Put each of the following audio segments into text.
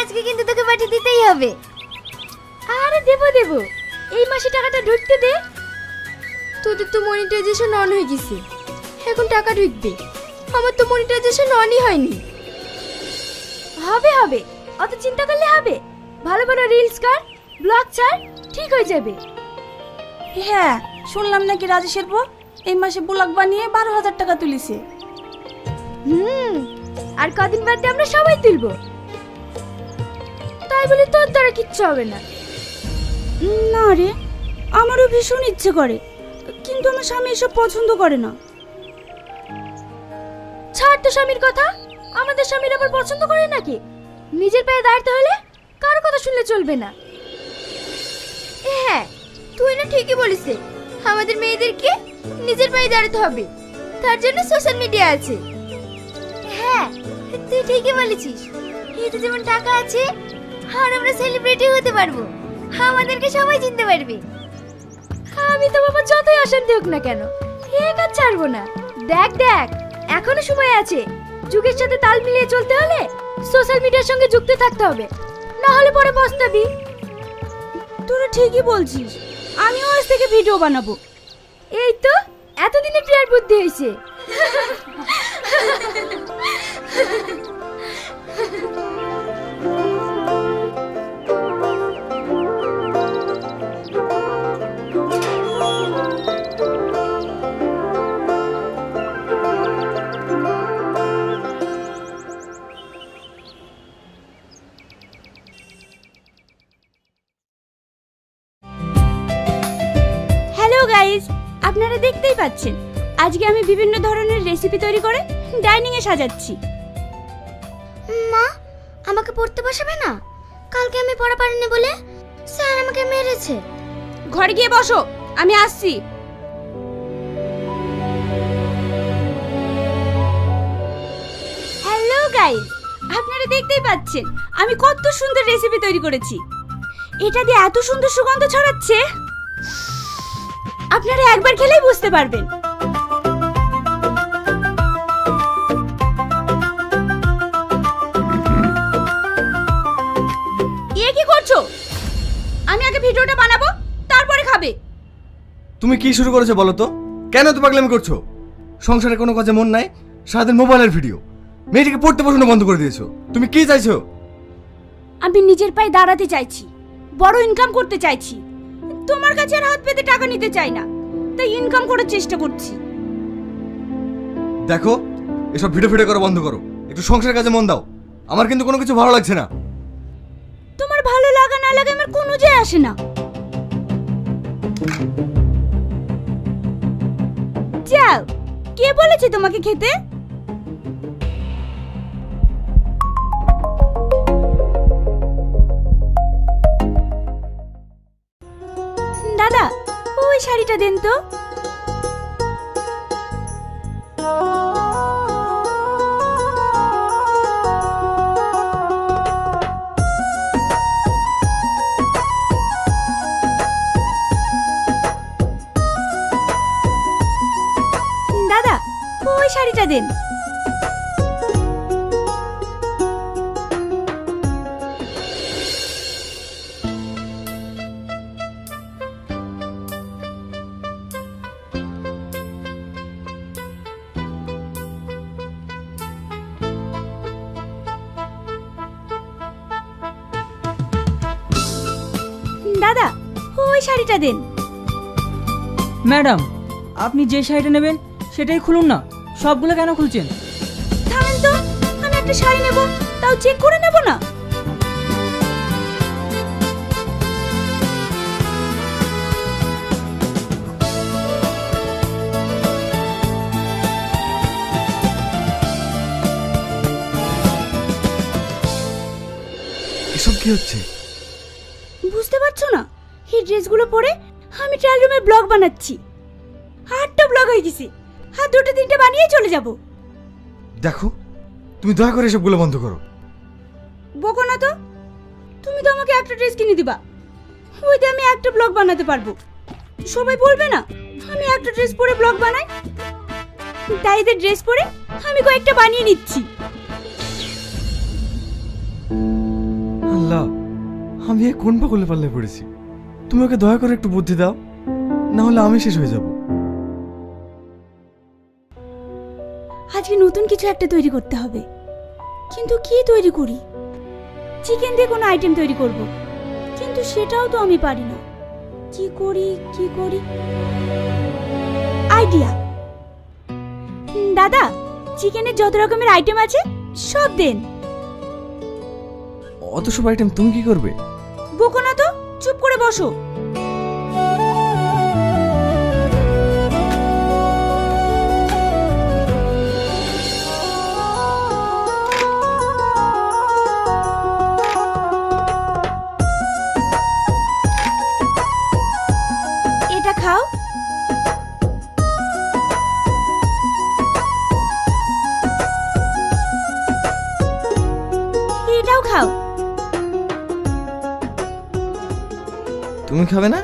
আজকে কিন্তু তোকে পাঠিয়ে দিতেই হবে। আরে দেবো দেবো, এই মাসে টাকাটা ঢুকতে দে। তোদের তো মনিটাইজেশন অন হয়ে গেছে, এখন টাকা ঢুকবে। আমার তো মনিটাইজেশন অনই হয়নি। হবে হবে, অত চিন্তা করলে হবে? ভালো ভালো রিলস কর, ব্লগ ছাড়, ঠিক হয়ে যাবে। হ্যাঁ, শুনলাম নাকি রাজেশের বউ এই মাসে ব্লগ বানিয়ে 12,000 টাকা তুলিছে। আর কদিন বাদে আমরা সবাই তুলবো। তাই বলে তোর দ্বারা কিচ্ছু হবে না। না রে, আমারও ভীষণ ইচ্ছে করে, কিন্তু আমার স্বামী এসব পছন্দ করে না। ছাড় তো স্বামীর কথা, আমাদের স্বামীর আবার পছন্দ করে নাকি? নিজের পায়ে দাঁড়াতে হলে কারো কথা শুনলে চলবে না। হ্যাঁ, তুই না ঠিকই বলিস, আমাদের মেয়েদেরকে নিজের পায়ে দাঁড়াতে হবে, তার জন্য সোশ্যাল মিডিয়া আছে। হ্যাঁ, তুই ঠিকই বলেছিস। এতে যেমন টাকা আছে, আর আমরা সেলিব্রিটি হতে পারবো, আমাদেরকে সবাই চিনতে পারবে। আমি তো বাবা যতই অশান্তি হোক না কেন, এ কাজ ছাড়বো না। দেখ দেখ, এখনো সময় আছে। যুগের সাথে তাল মিলিয়ে চলতে হলে সোশ্যাল মিডিয়ার সঙ্গে যুক্ত থাকতে হবে, না হলে পরে পস্তাবি। তোরা ঠিকই বলছিস, আমিও আজ থেকে ভিডিও বানাবো। এই তো এতদিনে প্রিয়ার বুদ্ধি হয়েছে। হ্যালো গাইস, আপনারা দেখতেই পাচ্ছেন আজকে আমি বিভিন্ন ধরনের রেসিপি তৈরি করে ডাইনিং এ সাজাচ্ছি। মা, আমাকে পড়তে বসাবে না? কালকে আমি পড়া পারিনি বলে স্যার আমাকে মেরেছে। ঘরে গিয়ে বসো, আমি আসছি। হ্যালো গাইস, আপনারা দেখতেই পাচ্ছেন আমি কত সুন্দর রেসিপি তৈরি করেছি। এটা দিয়ে এত সুন্দর সুগন্ধ ছড়াচ্ছে, আপনারা একবার খেলেই বুঝতে পারবেন। এ কি করছো? আমি আগে ভিডিওটা বানাবো, তারপরে খাবে। তুমি কি শুরু করেছো বলো তো? কেন তো পাগলামি করছো? সংসারে কোনো কাজে মন নাই, সারাদিন মোবাইলের ভিডিও। মেয়েটিকে পড়তে বসানো বন্ধ করে দিয়েছো। তুমি কি চাইছো? আমি নিজের পায়ে দাঁড়াতে চাইছি, বড় ইনকাম করতে চাইছি। তোমার কাছে আর হাত পেতে টাকা নিতে চাই না, তাই ইনকাম করার চেষ্টা করছি। দেখো, এসব ভিডিও ফিডিও করা বন্ধ করো, একটু সংসারের কাজে মন দাও। আমার কিন্তু কোনো কিছু ভালো লাগছে না। তোমার ভালো লাগা না লাগে আমার কোনো যায় আসে না। যাও, কে বলেছে তোমাকে খেতে? দাদা, ওই শাড়িটা দেন তো। দাদা, ওই শাড়িটা দেন। দাদা, ওই শাড়িটা দেন। ম্যাডাম, আপনি যে শাড়িটা নেবেন সেটাই খুলুন না, সবগুলো কেন খুলছেন? থামেন তো, আমি একটা শাড়ি নেব, তাও চেক করে নেব না? এসব কি হচ্ছে? বুঝতে পারছো না? এই ড্রেসগুলো পরে আমি ট্রায়াল রুমে ব্লগ বানাচ্ছি। 8টা ব্লগ হয়ে গেছে, আর 2-3টা বানিয়ে চলে যাব। দেখো, তুমি দয়া করে এসবগুলো বন্ধ করো। বকো না তো, তুমি তো আমাকে একটা ড্রেস কিনে দিবা, ওইতে আমি একটা ব্লগ বানাতে পারবো। সবাই বলবে না আমি একটা ড্রেস পরে ব্লগ বানাই? তাই এদের ড্রেস পরে আমি কয়েকটা বানিয়ে নিচ্ছি। আল্লাহ, আমি এ কোন পাগলে পাল্লে পড়েছি। তুমি ওকে দয়া করে একটু বুদ্ধি দাও, না হলে আমি শেষ হয়ে যাব। আজকে নতুন কিছু একটা তৈরি করতে হবে, কিন্তু কি তৈরি করি? চিকেন দিয়ে কোনো আইটেম তৈরি করব, কিন্তু সেটাও তো আমি পারি না। কি করি কি করি? আইডিয়া! দাদা, চিকেনের যত রকমের আইটেম আছে সব দেন। অত সব আইটেম তুমি কি করবে? বকো না তো, চুপ করে বসো। এটা খাও। এটাও খাও। তুমি খাবে না?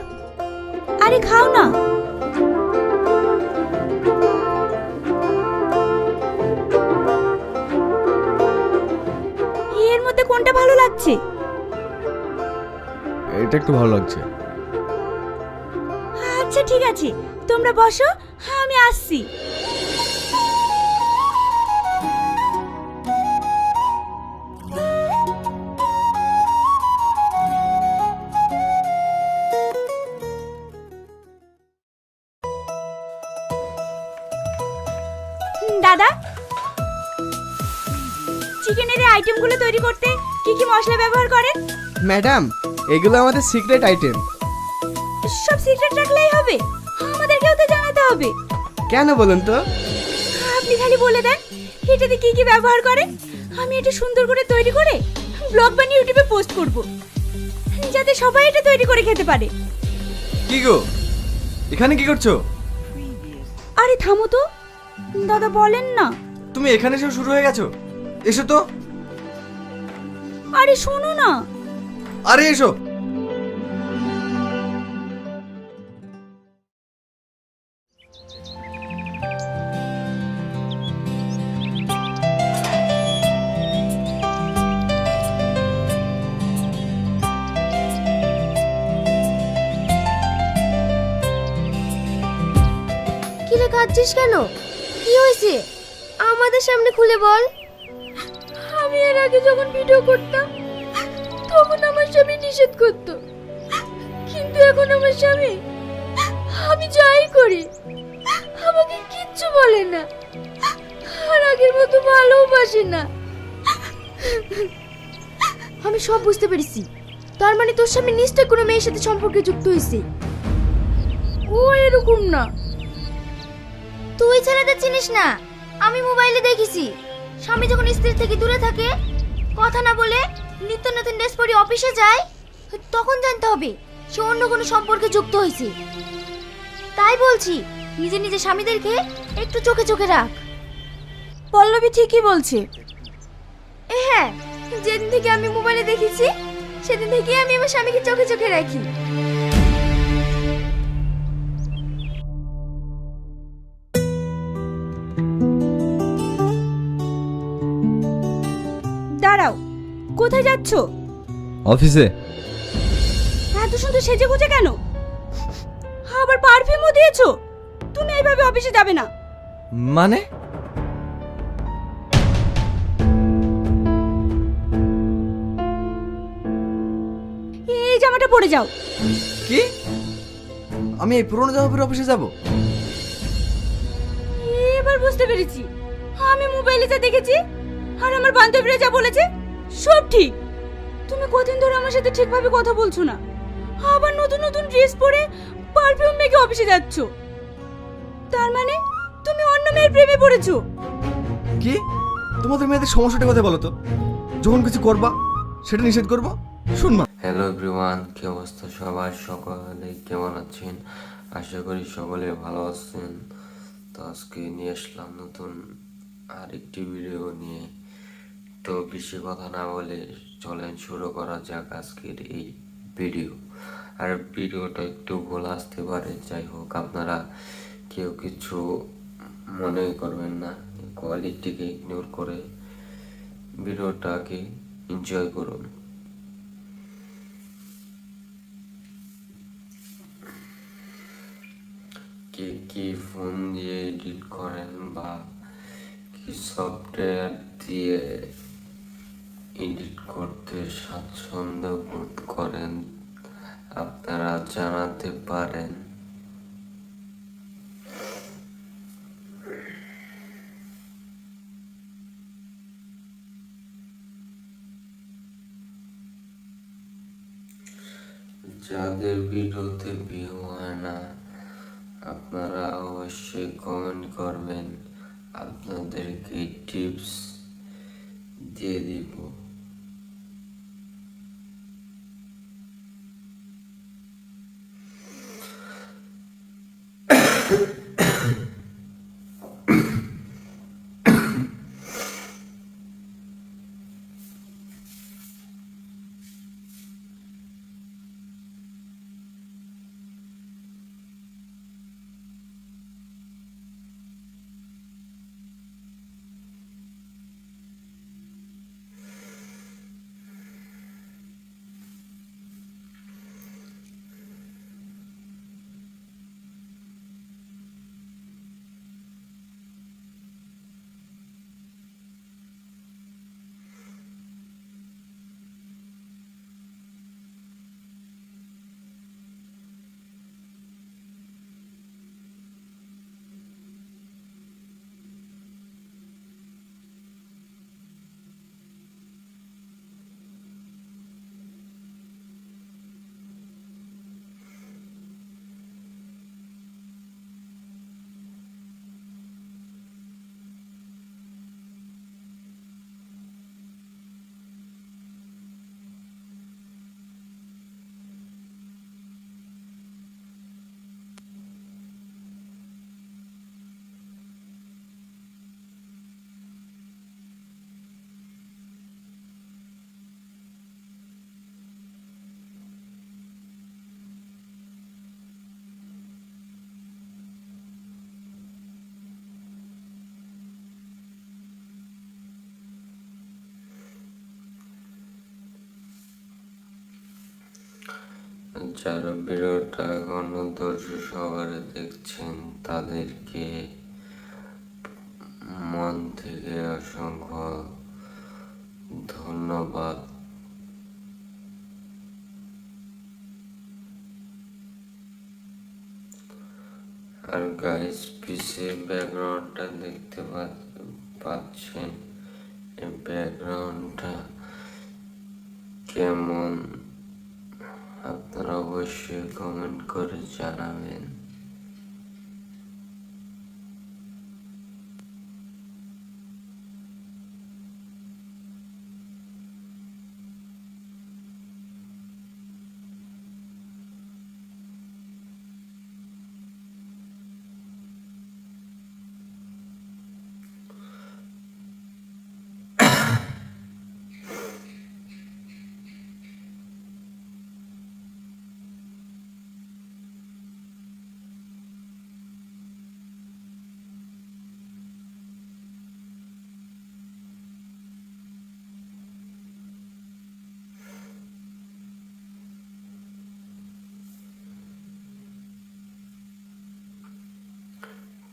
আরে খাও না। এর মধ্যে কোনটা ভালো লাগছে? এটা একটু ভালো লাগছে। আচ্ছা ঠিক আছে, তোমরা বসো, আমি আসছি। দাদা, চিকেনের এই আইটেমগুলো তৈরি করতে কি কি মশলা ব্যবহার করেন? ম্যাডাম, এগুলো আমাদের সিক্রেট আইটেম। সব সিক্রেট রাখলেই হবে? আমাদেরকেও তো জানাতে হবে। কেন বলুন তো? আপনি খালি বলে দেন এটাতে কি কি ব্যবহার করেন, আমি এটা সুন্দর করে তৈরি করে ব্লগ বানিয়ে ইউটিউবে পোস্ট করব, যাতে সবাই এটা তৈরি করে খেতে পারে। কি গো, এখানে কি করছো? আরে থামো তো, দাদা বলেন না। তুমি এখানে এসে শুরু হয়ে গেছো? এসো তো। আরে শোনো না। আরে এসো। কি রে, কাঁদছিস কেন? কি হয়েছে? আমাদের সামনে খুলে বল। আমি এর আগে যখন ভিডিও করতাম তখন আমার স্বামী নিষেধ করত, কিন্তু এখন আমার স্বামী আমি যাই করি আমাকে কিচ্ছু বলে না, আর আগের মতো ভালোবাসে না। আমি সব বুঝতে পেরেছি, তার মানে তোর স্বামী নিশ্চয় কোনো মেয়ের সাথে সম্পর্কে যুক্ত হয়েছে। ও এরকম না। তুই ছেলেদের চিনিস না, আমি মোবাইলে দেখেছি স্বামী যখন স্ত্রী থেকে দূরে থাকে, কথা না বলে নিত্য নতুন ড্রেস পরে অফিসে যায়, তখন জানতে হবে সে অন্য কোনো সম্পর্কে যুক্ত হয়েছে। তাই বলছি নিজে নিজে স্বামীদেরকে একটু চোখে চোখে রাখ। পল্লবী ঠিকই বলছে। হ্যাঁ, যেদিন থেকে আমি মোবাইলে দেখেছি সেদিন থেকে আমি আমার স্বামীকে চোখে চোখে রাখি। দাঁড়াও, কোথায় যাচ্ছো? অফিসে। এত সুন্দর সেজে গুজে কেন? আবার পারফিউমও দিয়েছো? তুমি এইভাবে অফিসে যাবে না। মানে? এই জামাটা পরে যাও। কি? আমি এই পুরনো জামা পরে অফিসে যাব? এবার বুঝতে পেরেছি, আমি মোবাইলে যা দেখেছি আর আমার বান্ধবীরা যা বলেছে সব ঠিক। তুমি কতদিন ধরে আমার সাথে ঠিকভাবে কথা বলছো না, আবার নতুন নতুন ড্রেস পরে পারফিউম মেখে অফিসে যাচ্ছ। তার মানে তুমি অন্য মেয়ের প্রেমে পড়েছো। কি? তোমাদের মেয়েদের সমস্যাটা কথা বলো তো। যখন কিছু করবা সেটা নিষেধ করবো, শুনবা। হ্যালো এভরিওয়ান, কি অবস্থা সবার? সকলে কেমন আছেন? আশা করি সকলে ভালো আছেন। তো আজকে নিয়ে আসলাম নতুন আরেকটি ভিডিও নিয়ে। তো বেশি কথা না বলে চলেন শুরু করা যাক আজকের এই ভিডিও। আর ভিডিওটা একটু ভুল আসতে পারে, যাই হোক আপনারা কেউ কিছু মনে করবেন না, কোয়ালিটিকে ইগনোর করে ভিডিওটাকে এনজয় করুন। কে কি ফোন দিয়ে এডিট করেন বা কি সফটওয়্যার দিয়ে এডিট করতে স্বাচ্ছন্দ্য বোধ করেন আপনারা জানাতে পারেন। যাদের ভিডিওতে ভিউ হয় না আপনারা অবশ্যই কমেন্ট করবেন, আপনাদেরকে টিপস দিয়ে দিব। যারা ভিডিওটা এখনো ধৈর্য সহকারে দেখছেন তাদেরকে মন থেকে অসংখ্য ধন্যবাদ। আর গাইস পিছে ব্যাকগ্রাউন্ডটা দেখতে পাচ্ছেন, এই ব্যাকগ্রাউন্ডটা কেমন আপনারা অবশ্যই কমেন্ট করে জানাবেন।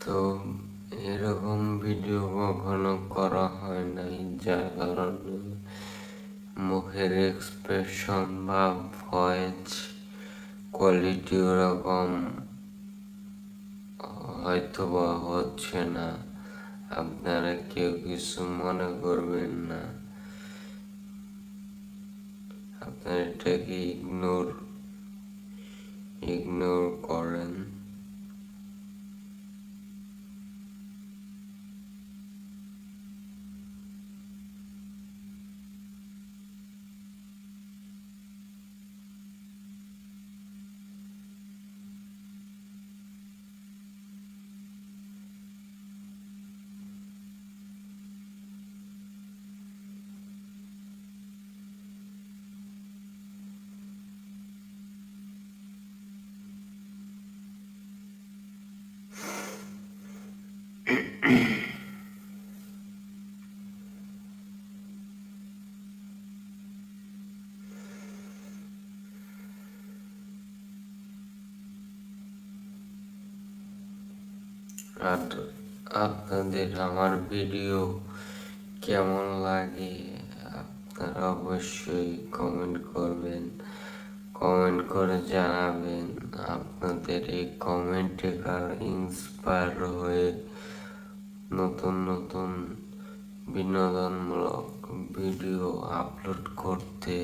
তো এরকম ভিডিও কখনো করা হয় নাই, যার কারণে মুখের এক্সপ্রেশন বা ভয়েস কোয়ালিটি ওরকম হয়তো বা হচ্ছে না, আপনারা কেউ কিছু মনে করবেন না, আপনারা এটাকে ইগনোর করেন। আর আপনাদের আমার ভিডিও কেমন লাগে আপনারা অবশ্যই কমেন্ট করবেন, কমেন্ট করে জানাবেন। আপনাদের এই কমেন্টে ইন্সপায়ার হয়ে নতুন নতুন বিনোদনমূলক ভিডিও আপলোড করতে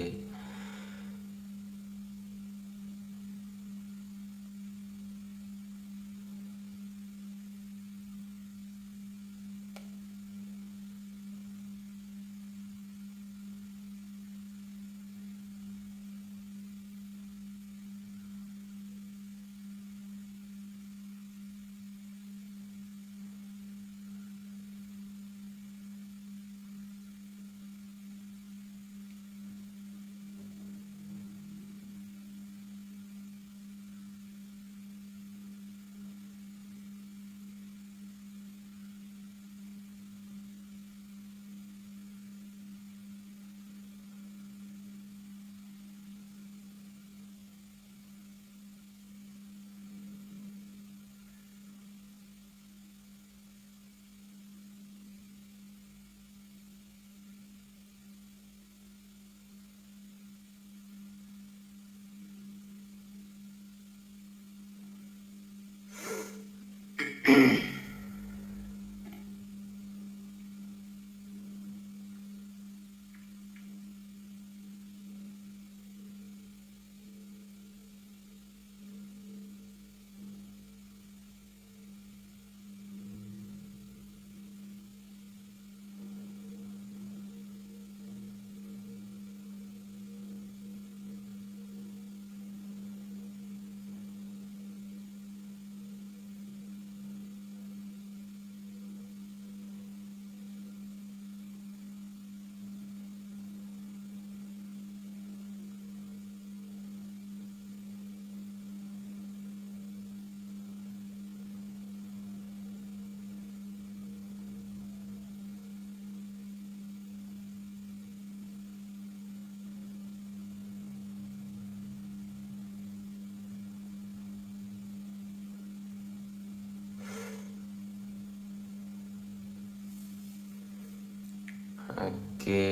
কে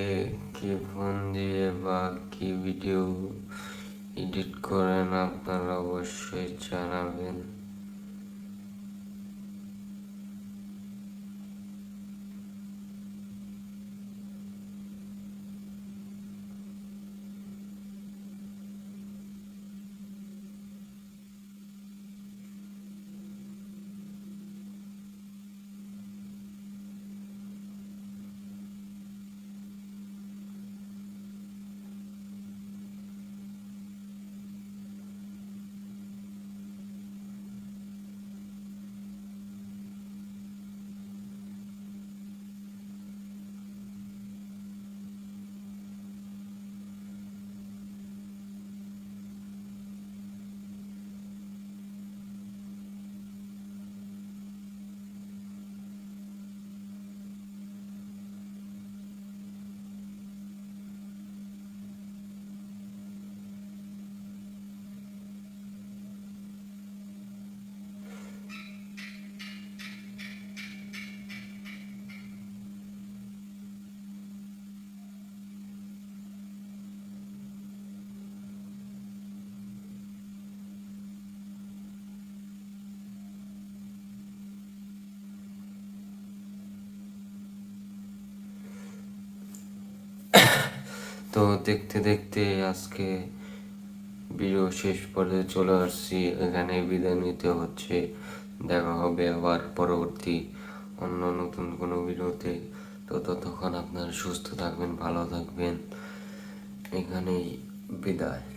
কি ফোন দিয়ে বা কি ভিডিও এডিট করেন আপনারা অবশ্যই জানাবেন। তো দেখতে দেখতে আজকে ভিডিও শেষ পর্যায়ে চলে আসছি, এখানে বিদায় নিতে হচ্ছে। দেখা হবে আবার পরবর্তী অন্য নতুন কোনো ভিডিওতে। তো ততক্ষণ আপনারা সুস্থ থাকবেন, ভালো থাকবেন। এখানেই বিদায়।